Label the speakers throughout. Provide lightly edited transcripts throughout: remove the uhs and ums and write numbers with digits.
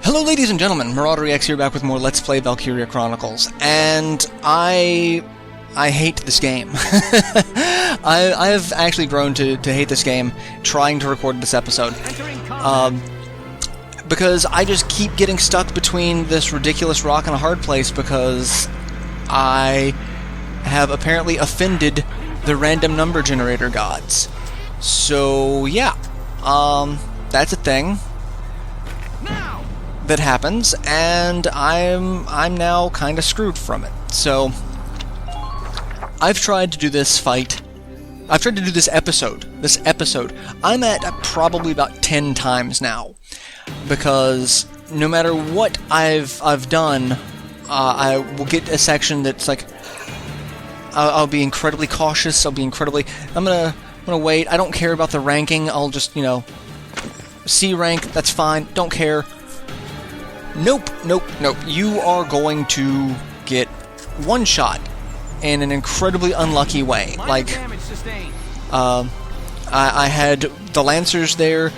Speaker 1: Hello ladies and gentlemen, MarauderEX here back with more Let's Play Valkyria Chronicles, and I hate this game. I've actually grown to hate this game trying to record this episode. Because I just keep getting stuck between this ridiculous rock and a hard place because I have apparently offended the random number generator gods. So yeah, that's a thing that happens, and I'm now kind of screwed from it. So I've tried to do this fight. I've tried to do this episode. I'm at probably about 10 times now, because no matter what I've done, I will get a section that's like I'll be incredibly cautious. I'm gonna wait. I don't care about the ranking. I'll just, C rank. That's fine. Don't care. Nope. You are going to get one shot in an incredibly unlucky way. Like, I had the Lancers there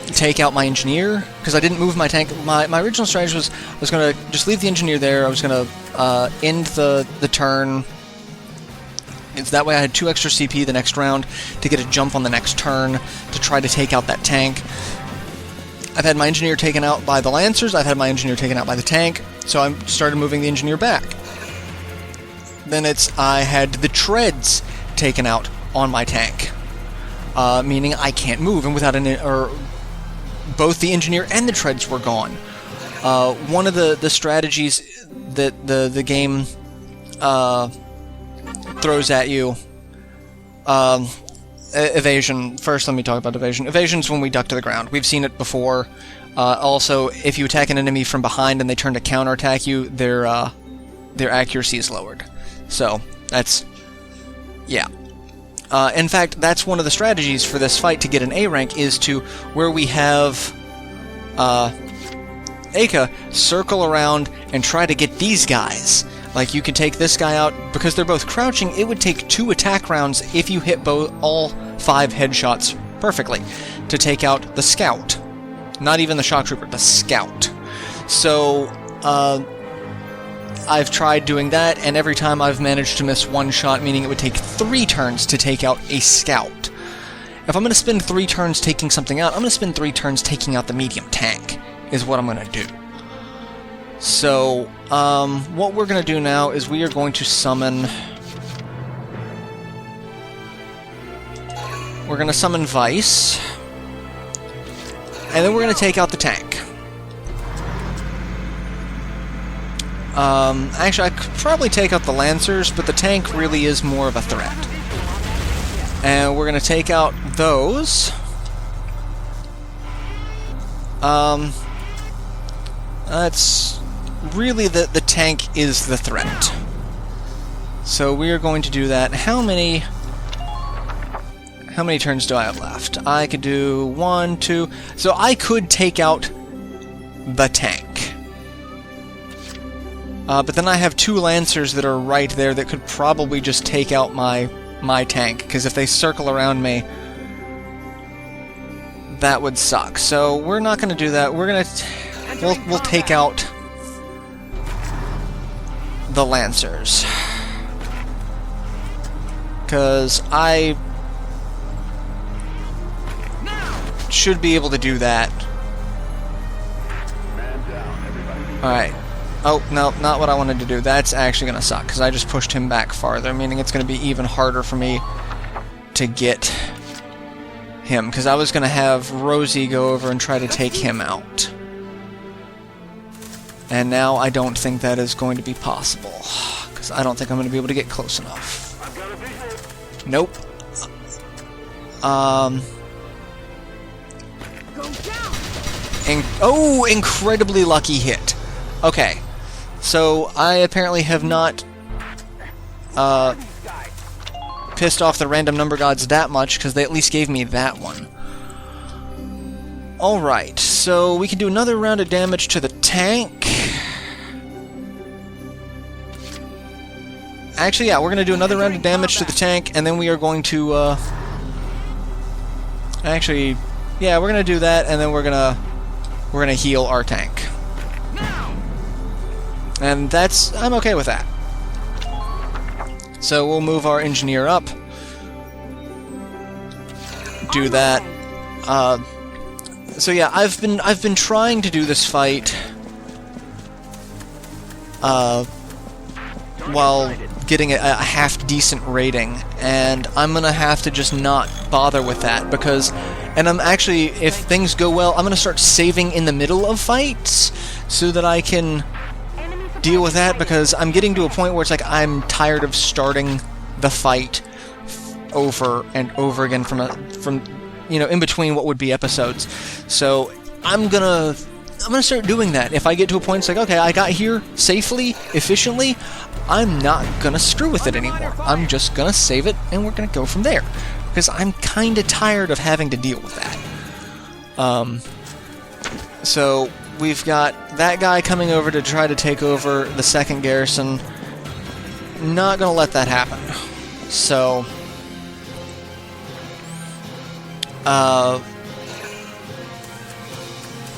Speaker 1: take out my Engineer, because I didn't move my tank. My original strategy was I was going to just leave the Engineer there. I was going to end the turn. It's that way I had 2 extra CP the next round to get a jump on the next turn to try to take out that tank. I've had my Engineer taken out by the Lancers, I've had my Engineer taken out by the tank, so I started moving the Engineer back. Then I had the Treads taken out on my tank, meaning I can't move, and without both the Engineer and the Treads were gone. One of the strategies that the game throws at you, evasion. First, let me talk about evasion. Evasion's when we duck to the ground. We've seen it before. Also, if you attack an enemy from behind and they turn to counterattack you, their accuracy is lowered. So, that's... yeah. In fact, that's one of the strategies for this fight to get an A rank, is to, where we have Aka, circle around and try to get these guys. Like, you can take this guy out, because they're both crouching. It would take 2 attack rounds if you hit all 5 headshots perfectly to take out the scout. Not even the shock trooper, the scout. So, I've tried doing that, and every time I've managed to miss 1 shot, meaning it would take 3 turns to take out a scout. If I'm going to spend 3 turns taking something out, I'm going to spend 3 turns taking out the medium tank, is what I'm going to do. So, what we're going to do now is we are going to summon... We're going to summon Vice. And then we're going to take out the tank. Actually, I could probably take out the Lancers, but the tank really is more of a threat. And we're going to take out those. That's... really, the tank is the threat. So we are going to do that. How many turns do I have left? I could do 1, 2... So I could take out the tank. But then I have 2 Lancers that are right there that could probably just take out my tank, because if they circle around me, that would suck. So we're not going to do that. We're going to... We'll take out the Lancers, because I should be able to do that. Alright. Oh, no, not what I wanted to do. That's actually going to suck, because I just pushed him back farther, meaning it's going to be even harder for me to get him, because I was going to have Rosie go over and try to take him out. And now I don't think that is going to be possible, because I don't think I'm going to be able to get close enough. Nope. Oh, incredibly lucky hit. Okay, so I apparently have not pissed off the random number gods that much, because they at least gave me that one. Alright, so we can do another round of damage to the tank. Actually, yeah, we're going to do another round of damage to the tank, and then we are going to Actually, yeah, we're gonna do that, and then we're gonna heal our tank. And I'm okay with that. So we'll move our engineer up. Do that. So yeah, I've been trying to do this fight while getting a half decent rating, and I'm gonna have to just not bother with that because, and I'm actually, if things go well, I'm gonna start saving in the middle of fights so that I can deal with that, because I'm getting to a point where it's like I'm tired of starting the fight over and over again from you know, in between what would be episodes. So I'm gonna start doing that. If I get to a point it's like, okay, I got here safely, efficiently, I'm not gonna screw with it anymore. I'm just gonna save it and we're gonna go from there, because I'm kinda tired of having to deal with that. So we've got that guy coming over to try to take over the second garrison. Not gonna let that happen. So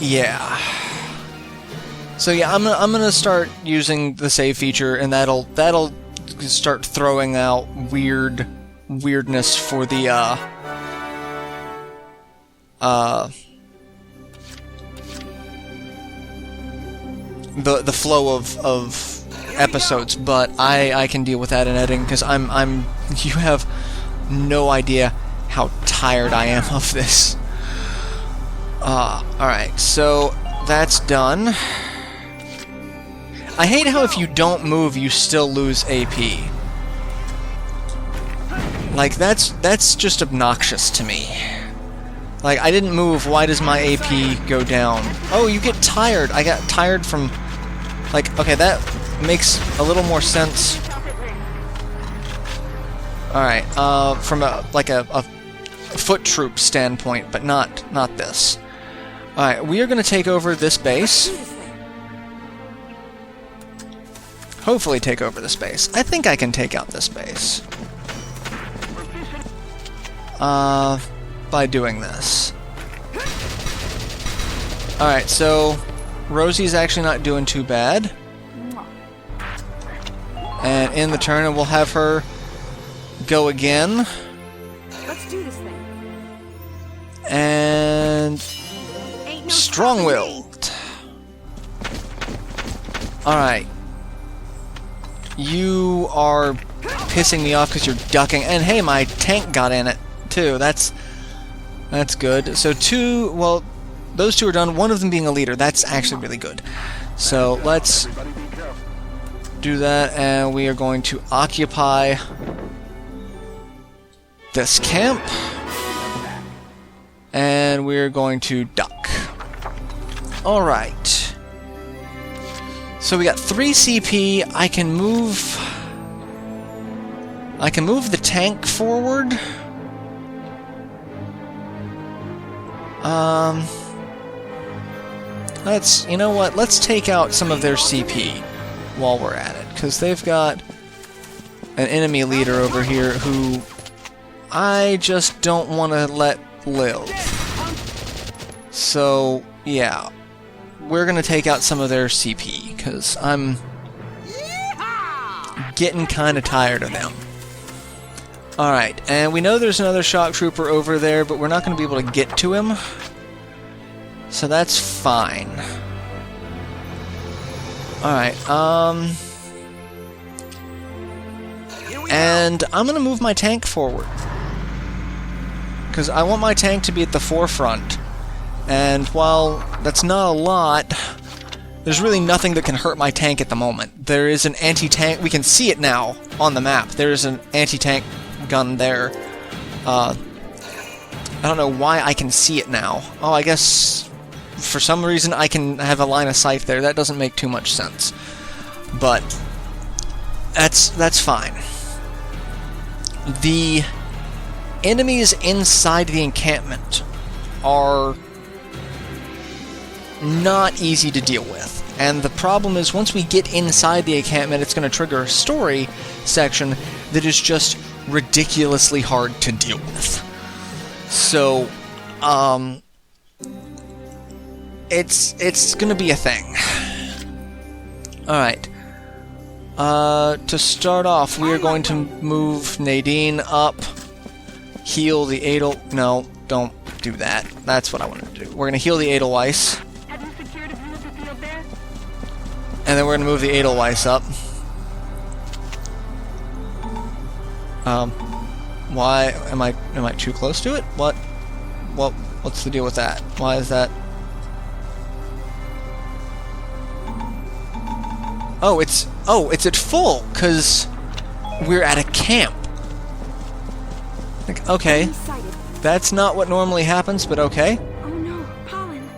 Speaker 1: yeah. So yeah, I'm gonna start using the save feature, and that'll start throwing out weirdness for the flow of episodes, but I can deal with that in editing, because you have no idea how tired I am of this. Alright, so that's done. I hate how if you don't move, you still lose AP. Like, that's just obnoxious to me. Like, I didn't move, why does my AP go down? Oh, you get tired. I got tired from... Like, okay, that makes a little more sense. Alright, from a foot troop standpoint, but not this. Alright, we are going to take over this base. Hopefully take over this base. I think I can take out this base. By doing this. Alright, so Rosie's actually not doing too bad. And in the turn, we'll have her go again.
Speaker 2: Let's do this thing.
Speaker 1: And strong-willed. Alright. You are pissing me off because you're ducking. And hey, my tank got in it, too. That's good. So those two are done. One of them being a leader. That's actually really good. So let's do that, and we are going to occupy this camp. And we're going to duck. Alright. So we got 3 CP. I can move the tank forward. You know what? Let's take out some of their CP while we're at it, because they've got an enemy leader over here who I just don't want to let live. So, yeah. We're going to take out some of their CP, because I'm getting kind of tired of them. Alright, and we know there's another shock trooper over there, but we're not going to be able to get to him. So that's fine. Alright, and I'm going to move my tank forward, because I want my tank to be at the forefront. And while that's not a lot, there's really nothing that can hurt my tank at the moment. There is an anti-tank, we can see it now on the map. There is an anti-tank gun there. I don't know why I can see it now. Oh, I guess for some reason I can have a line of sight there. That doesn't make too much sense. But that's fine. The enemies inside the encampment are not easy to deal with. And the problem is, once we get inside the encampment, it's going to trigger a story section that is just ridiculously hard to deal with. So it's gonna be a thing. Alright. To start off, we are going to move Nadine up, heal the Adel... No, don't do that. That's what I wanted to do. We're gonna heal the Edelweiss.
Speaker 2: Have you secured a view of the field there?
Speaker 1: And then we're gonna move the Edelweiss up. Why am I too close to it? What's the deal with that? Why is that? Oh, it's at full, 'cause we're at a camp. Like, okay. That's not what normally happens, but okay.
Speaker 2: Oh no, pollen.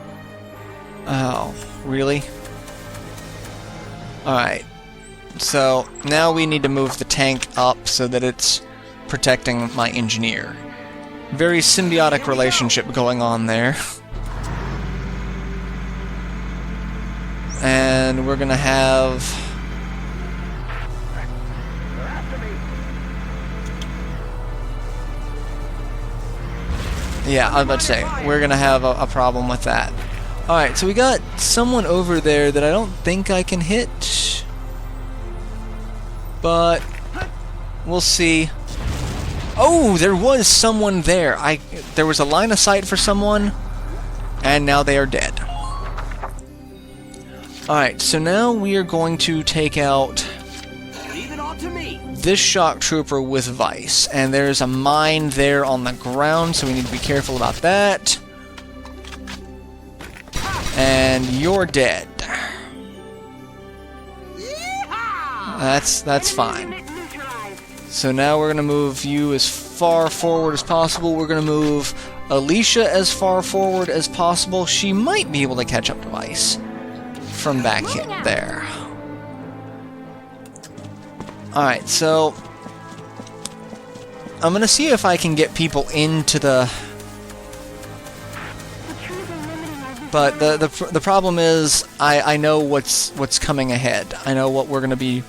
Speaker 1: Oh, really? Alright. So, now we need to move the tank up so that it's protecting my engineer. Very symbiotic relationship going on there. And we're gonna have... Yeah, I was about to say, we're gonna have a problem with that. Alright, so we got someone over there that I don't think I can hit. But we'll see. Oh, there was someone there. There was a line of sight for someone, and now they are dead. Alright, so now we are going to take out this shock trooper with Vice. And there's a mine there on the ground, so we need to be careful about that. And you're dead. That's fine. So now we're going to move you as far forward as possible. We're going to move Alicia as far forward as possible. She might be able to catch up to Vice from back there. Alright, so I'm going to see if I can get people into the... But the problem is I know what's coming ahead. I know what we're going to be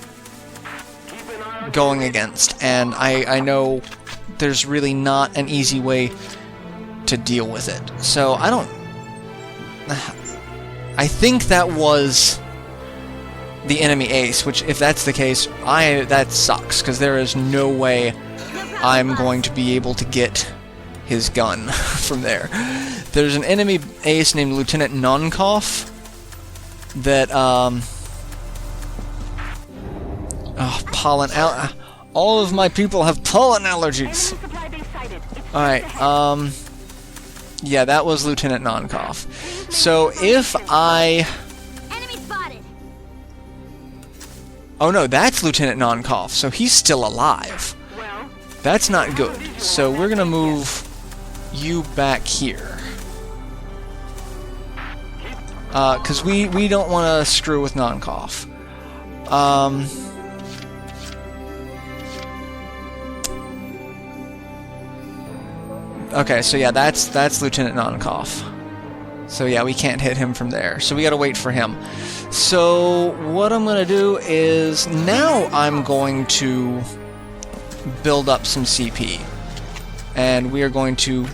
Speaker 1: going against, and I know there's really not an easy way to deal with it. So I think that was the enemy ace, which if that's the case, that sucks, because there is no way I'm going to be able to get his gun from there. There's an enemy ace named Lieutenant Nonkov that, pollen all of my people have pollen allergies. Alright, yeah, that was Lieutenant Nonkov. So if I... Oh no, that's Lieutenant Nonkov, so he's still alive. That's not good. So we're gonna move you back here. Because we don't want to screw with Nonkov. Okay, so yeah, that's Lieutenant Nonkov. So yeah, we can't hit him from there. So we gotta wait for him. So what I'm gonna do is now I'm going to build up some CP. And we are going to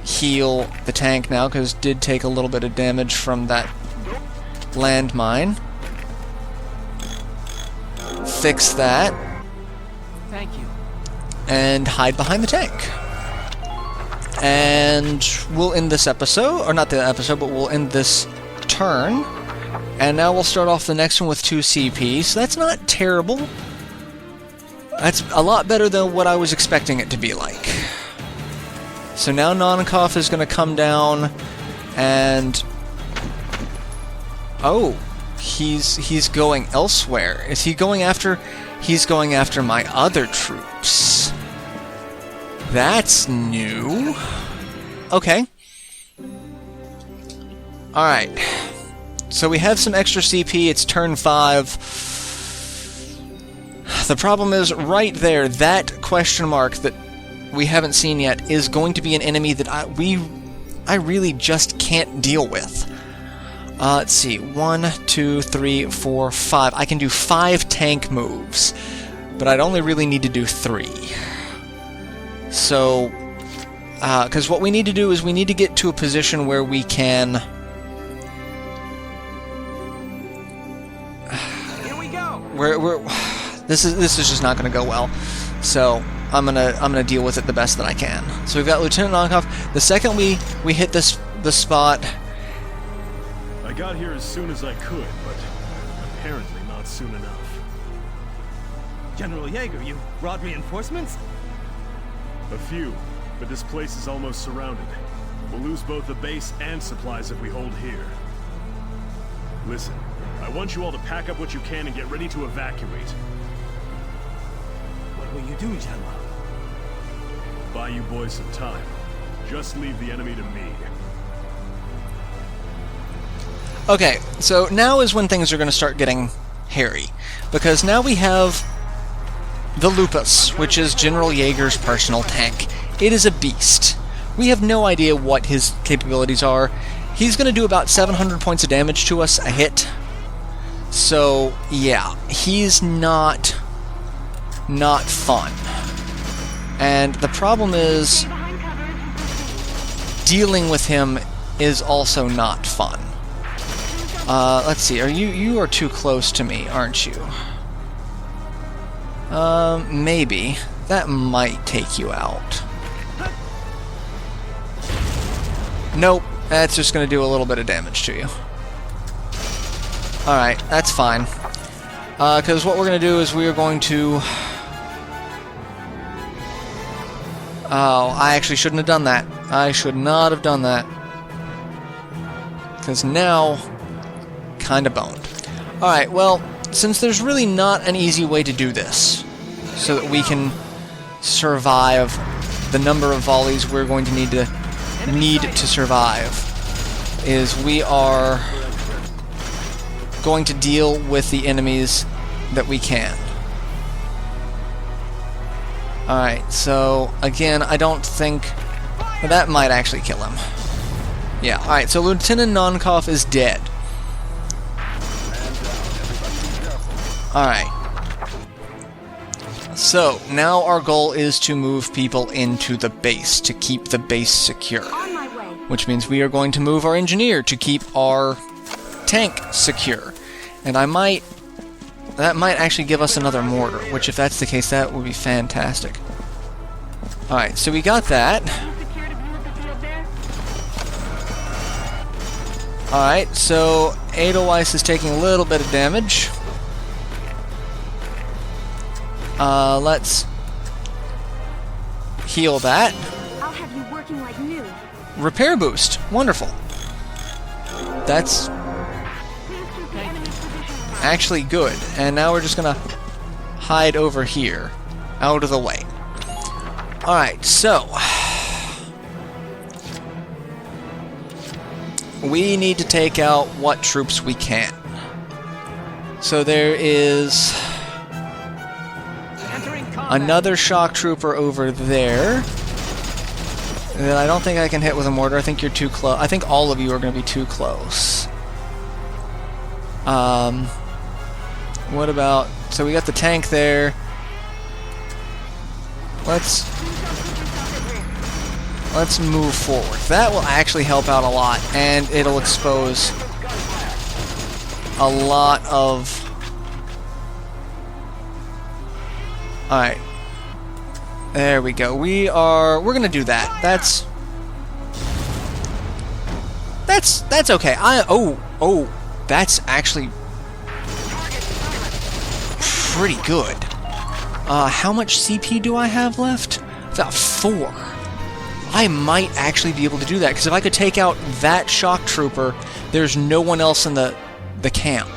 Speaker 1: heal the tank now, because it did take a little bit of damage from that landmine. Fix that.
Speaker 2: Thank you.
Speaker 1: And hide behind the tank. And we'll end this episode, or not the episode, but we'll end this turn. And now we'll start off the next one with 2 CP, so that's not terrible. That's a lot better than what I was expecting it to be like. So now Nonkov is going to come down, and... Oh, he's going elsewhere. Is he going after... He's going after my other troops. That's new. Okay. Alright. So we have some extra CP. It's turn 5. The problem is, right there, that question mark that we haven't seen yet is going to be an enemy that I really just can't deal with. Let's see. 1, 2, 3, 4, 5. I can do 5 tank moves, but I'd only really need to do 3. So Because what we need to do is we need to get to a position where we can...
Speaker 2: Here we go.
Speaker 1: This is just not going to go well. So I'm gonna deal with it the best that I can. So we've got Lieutenant Nonkov. The second we hit the spot...
Speaker 3: I got here as soon as I could, but apparently not soon enough.
Speaker 4: General Yeager, you brought reinforcements?
Speaker 3: A few, but this place is almost surrounded. We'll lose both the base and supplies if we hold here. Listen, I want you all to pack up what you can and get ready to evacuate.
Speaker 4: What will you do, General?
Speaker 3: Buy you boys some time. Just leave the enemy to me.
Speaker 1: Okay, so now is when things are going to start getting hairy. Because now we have the Lupus, which is General Yeager's personal tank. It is a beast. We have no idea what his capabilities are. He's going to do about 700 points of damage to us a hit. So, yeah, he's not fun. And the problem is, dealing with him is also not fun. Let's see, you are too close to me, aren't you? Maybe. That might take you out. Nope, that's just going to do a little bit of damage to you. Alright, that's fine. Because what we're going to do is we are going to... Oh, I actually shouldn't have done that. I should not have done that. Because now... Kinda boned. Alright, well, since there's really not an easy way to do this, so that we can survive the number of volleys we're going to need to survive, is we are going to deal with the enemies that we can. Alright, so again, I don't think... That might actually kill him. Yeah, alright, so Lieutenant Nonkov is dead. Alright. So, now our goal is to move people into the base, to keep the base secure.
Speaker 2: On my way.
Speaker 1: Which means we are going to move our engineer to keep our tank secure. And that might actually give us another mortar, which if that's the case, that would be fantastic. Alright, so we got that. Alright, so Edelweiss is taking a little bit of damage. Let's heal that.
Speaker 2: I'll have you working like new.
Speaker 1: Repair boost. Wonderful. That's actually good. And now we're just gonna hide over here, out of the way. Alright, so we need to take out what troops we can. So there is another shock trooper over there that I don't think I can hit with a mortar. I think you're too close. I think all of you are going to be too close. What about... So we got the tank there. Let's move forward. That will actually help out a lot, and it'll expose a lot of... Alright. There we go. We're gonna do that. That's okay. That's actually pretty good. How much CP do I have left? About 4. I might actually be able to do that, because if I could take out that shock trooper, there's no one else in the camp.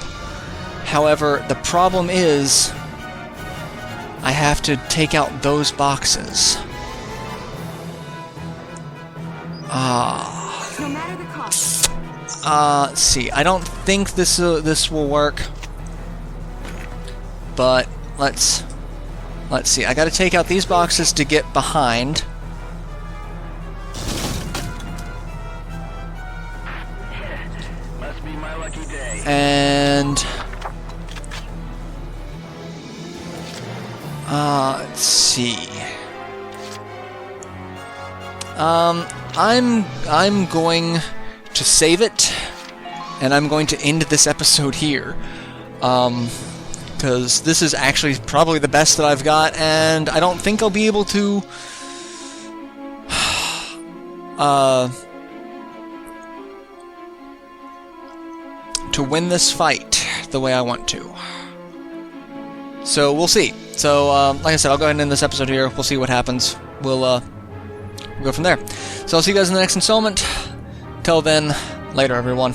Speaker 1: However, the problem is I have to take out those boxes.
Speaker 2: No matter the cost.
Speaker 1: Let's see. I don't think this will work. But let's see. I got to take out these boxes to get behind.
Speaker 4: Must be my lucky day.
Speaker 1: And let's see. I'm going to save it, and I'm going to end this episode here. Because this is actually probably the best that I've got, and I don't think I'll be able to win this fight the way I want to. So we'll see. So like I said, I'll go ahead and end this episode here. We'll see what happens. We'll go from there. So I'll see you guys in the next installment. Till then, later everyone.